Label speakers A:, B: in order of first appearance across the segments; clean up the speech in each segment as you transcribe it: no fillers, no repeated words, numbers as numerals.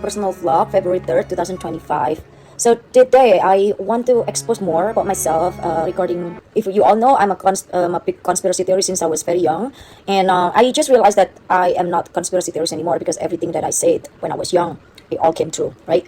A: personal vlog, February 3rd, 2025. So today I want to expose more about myself regarding, if you all know, I'm a big conspiracy theorist since I was very young. And I just realized that I am not conspiracy theorist anymore because everything that I said when I was young, it all came true, right?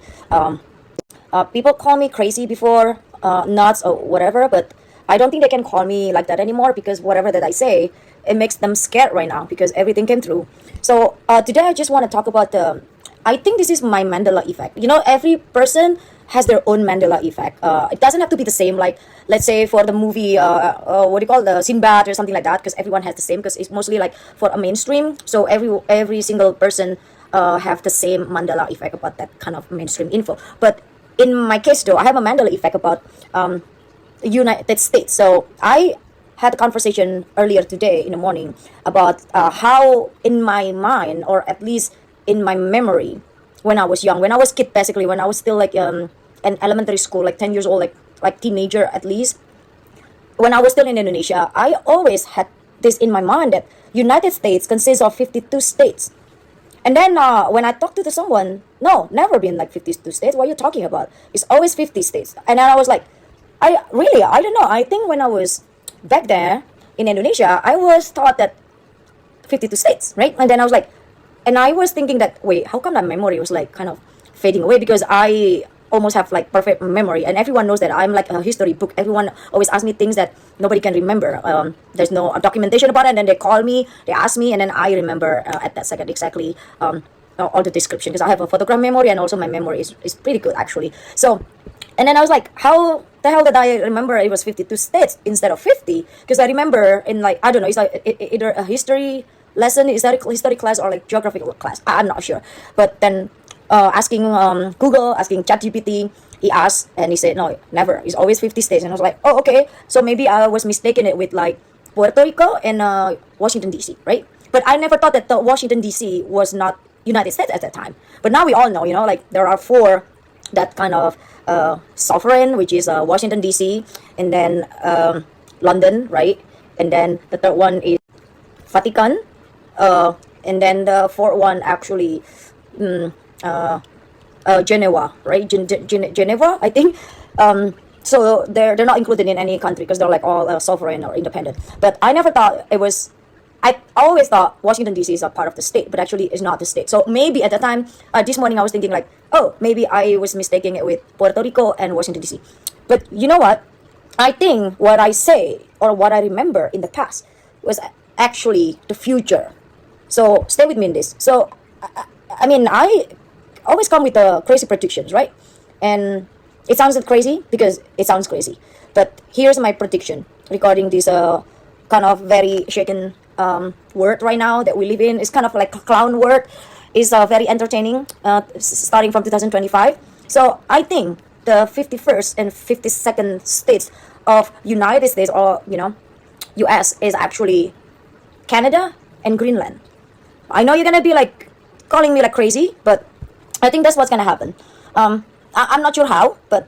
A: People call me crazy before, nuts or whatever, but I don't think they can call me like that anymore because whatever that I say, it makes them scared right now because everything came through. So today I just want to talk about the. I think this is my Mandela effect. You know, every person has their own Mandela effect. It doesn't have to be the same. Like, let's say for the movie, what do you call the Sinbad or something like that? Because everyone has the same. Because it's mostly like for a mainstream. So every single person have the same Mandela effect about that kind of mainstream info. But in my case, though, I have a Mandela effect about United States. So I had a conversation earlier today in the morning about how in my mind, or at least in my memory, when I was young, when I was kid, basically when I was still like in elementary school, like 10 years old, like teenager at least, when I was still in Indonesia, I always had this in my mind that United States consists of 52 states. And then when I talked to someone, no, never been like 52 states. What are you talking about? It's always 50 states. And then I was like, I don't know. I think when I was back there in Indonesia, I was taught that 52 states, right? And then I was like, and I was thinking that, wait, how come that memory was like kind of fading away? Because I almost have like perfect memory, and everyone knows that I'm like a history book. Everyone always asks me things that nobody can remember. There's no documentation about it, and then they call me, they ask me, and then I remember at that second exactly all the description because I have a photograph memory, and also my memory is pretty good actually. So, and then I was like, how the hell did I remember it was 52 states instead of 50? Because I remember in like, I don't know, it's like either a history lesson, is that a history class or like geographical class? I'm not sure. But then asking Google, asking ChatGPT, he asked and he said, no, never. It's always 50 states. And I was like, oh, okay. So maybe I was mistaken it with like Puerto Rico and Washington, D.C., right? But I never thought that the Washington, D.C. was not United States at that time. But now we all know, you know, like there are four that kind of sovereign, which is Washington, D.C., and then London, right? And then the third one is Vatican. And then the fourth one actually Geneva, right? Geneva, I think. So they're not included in any country because they're like all sovereign or independent. But I never thought it was. I always thought Washington D.C. is a part of the state, but actually it's not the state. So maybe at the time, this morning I was thinking like, oh, maybe I was mistaking it with Puerto Rico and Washington D.C. But you know what? I think what I say or what I remember in the past was actually the future. So stay with me in this. So I mean, I always come with the crazy predictions, right? And it sounds crazy because it sounds crazy. But here's my prediction regarding this kind of very shaken world right now that we live in. It's kind of like a clown world. It's very entertaining, starting from 2025. So I think the 51st and 52nd states of United States, or you know, US, is actually Canada and Greenland. I know you're gonna be like calling me like crazy, but I think that's what's gonna happen. I'm not sure how, but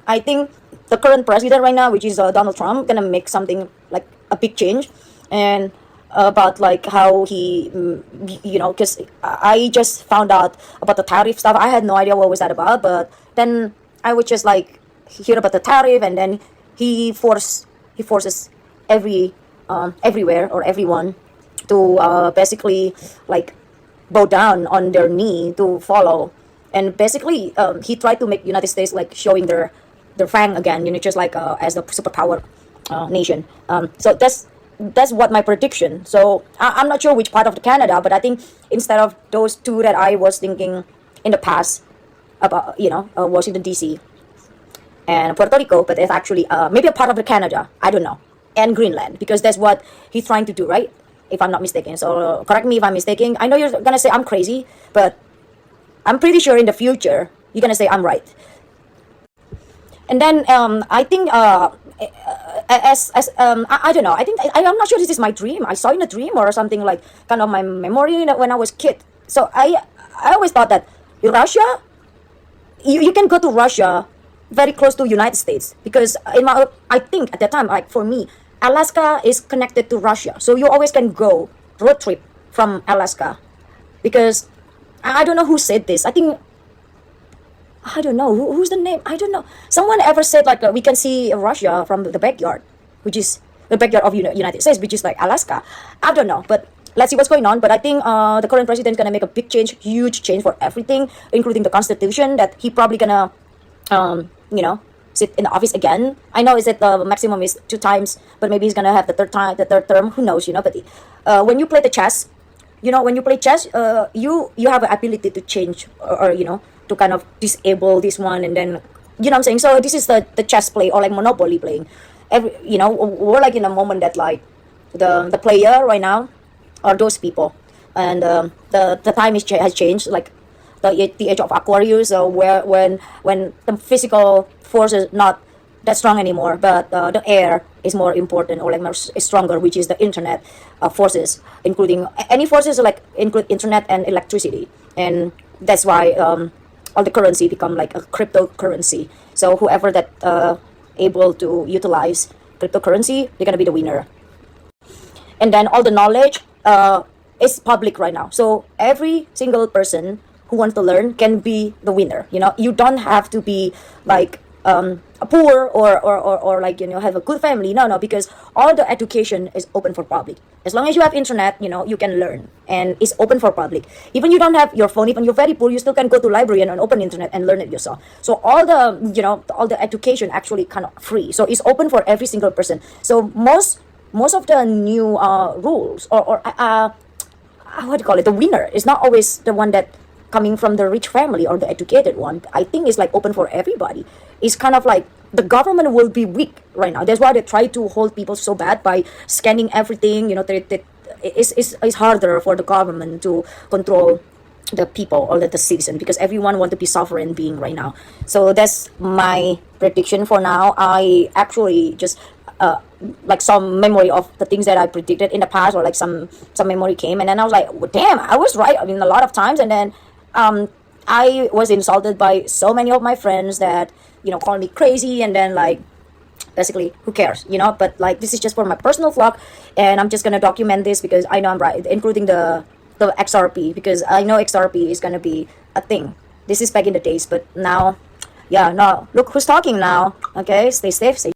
A: I think the current president right now, which is Donald Trump, gonna make something like a big change, and about like how he, you know, because I just found out about the tariff stuff. I had no idea what was that about, but then I would just like hear about the tariff, and then he forces everywhere or everyone to basically like bow down on their knee to follow, and basically he tried to make United States like showing their fang again, you know, just like as the superpower nation. So that's what my prediction. So I'm not sure which part of the Canada, but I think instead of those two that I was thinking in the past about, you know, Washington D.C. and Puerto Rico, but it's actually maybe a part of the Canada, I don't know, and Greenland, because that's what he's trying to do, right? If I'm not mistaken. So correct me if I'm mistaken. I know you're gonna say I'm crazy, but I'm pretty sure in the future you're gonna say I'm right. And then I think I don't know. I think I'm not sure this is my dream. I saw in a dream or something like kind of my memory when I was kid. So I always thought that Russia, you can go to Russia very close to United States because I think at that time, like for me, Alaska is connected to Russia, so you always can go road trip from Alaska because I don't know who said this. I think I don't know who's the name. I don't know. Someone ever said like we can see Russia from the backyard, which is the backyard of United States, which is like Alaska. I don't know, but let's see what's going on. But I think the current president is gonna make a big change, huge change for everything, including the constitution. That he probably gonna sit in the office again. I know is that the maximum is 2 times, but maybe he's gonna have the third term. Who knows? But when you play the chess, when you play chess, you have the ability to change or to kind of disable this one, and then what I'm saying. So this is the chess play or like Monopoly playing. We're like in a moment that like the player right now are those people, and the time has changed. Like the age of Aquarius, where when the physical force is not that strong anymore, but the air is more important or like more stronger, which is the internet forces, including any forces like include internet and electricity, and that's why all the currency become like a cryptocurrency. So whoever that able to utilize cryptocurrency, they're gonna be the winner. And then all the knowledge is public right now, so every single person who wants to learn can be the winner. You don't have to be like a poor or like have a good family. No, because all the education is open for public. As long as you have internet, you can learn, and it's open for public. Even you don't have your phone, even you're very poor, you still can go to library and open internet and learn it yourself. So all the education actually kind of free, so it's open for every single person. So most of the new rules or what do you call it, the winner is not always the one that coming from the rich family or the educated one. I think it's like open for everybody. It's kind of like the government will be weak right now. That's why they try to hold people so bad by scanning everything. It's harder for the government to control the people or the citizen, because everyone want to be sovereign being right now. So that's my prediction for now. I actually just like some memory of the things that I predicted in the past, or like some memory came, and then I was like, well, damn, I was right. I mean, a lot of times. And then I was insulted by so many of my friends that call me crazy, and then like basically who cares, but like this is just for my personal vlog, and I'm just gonna document this because I know I'm right, including the XRP, because I know XRP is gonna be a thing. This is back in the days, but now, yeah, no, look who's talking now. Okay, stay safe, stay